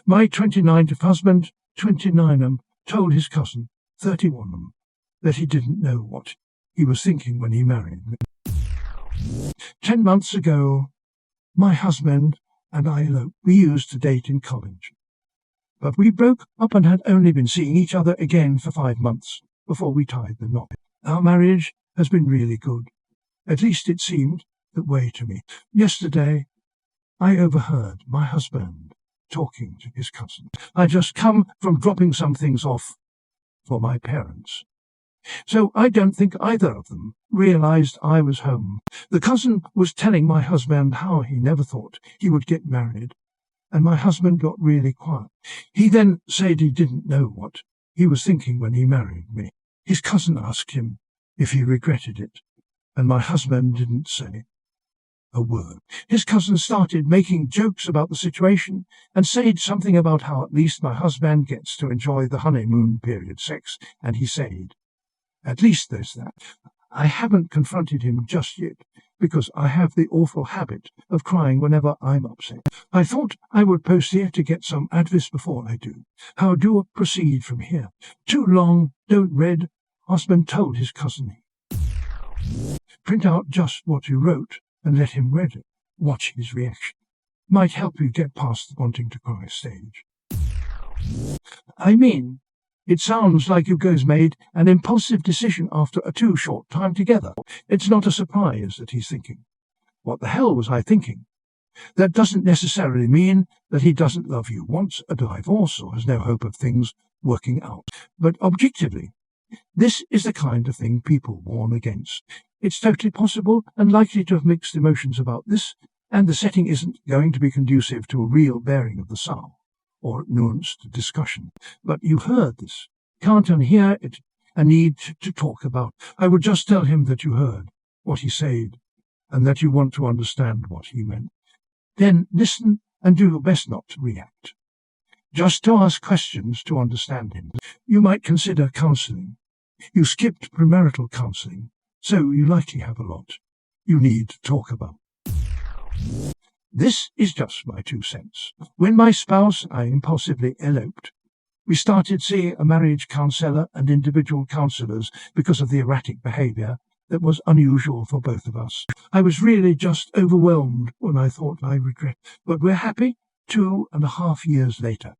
My 29th husband, 29, told his cousin, 31, that he didn't know what he was thinking when he married me. 10 months ago, my husband and I eloped. We used to date in college, but we broke up and had only been seeing each other again for 5 months before we tied the knot. Our marriage has been really good. At least it seemed that way to me. Yesterday, I overheard my husband talking to his cousin. I just come from dropping some things off for my parents, so I don't think either of them realized I was home. The cousin was telling my husband how he never thought he would get married, and my husband got really quiet. He then said he didn't know what he was thinking when he married me. His cousin asked him if he regretted it, and my husband didn't say a word. His cousin started making jokes about the situation and said something about how at least my husband gets to enjoy the honeymoon period sex, and he said, "At least there's that." I haven't confronted him just yet, because I have the awful habit of crying whenever I'm upset. I thought I would post here to get some advice before I do. How do I proceed from here? Too long, don't read, husband told his cousin. Print out just what you wrote and let him read it. Watch his reaction. Might help you get past the wanting to cry stage. I mean, it sounds like you guys made an impulsive decision after a too short time together. It's not a surprise that he's thinking, "What the hell was I thinking?" That doesn't necessarily mean that he doesn't love you, wants a divorce, or has no hope of things working out. But objectively, this is the kind of thing people warn against. It's totally possible and likely to have mixed emotions about this, and the setting isn't going to be conducive to a real bearing of the soul or nuanced discussion. But you heard this, can't unhear it, and need to talk about. I would just tell him that you heard what he said, and that you want to understand what he meant. Then listen and do your best not to react. Just to ask questions to understand him. You might consider counselling. You skipped premarital counselling, so you likely have a lot you need to talk about. This is just my 2 cents. When my spouse and I impulsively eloped, we started seeing a marriage counsellor and individual counsellors because of the erratic behaviour that was unusual for both of us. I was really just overwhelmed when I thought I regret, but we're happy 2.5 years later.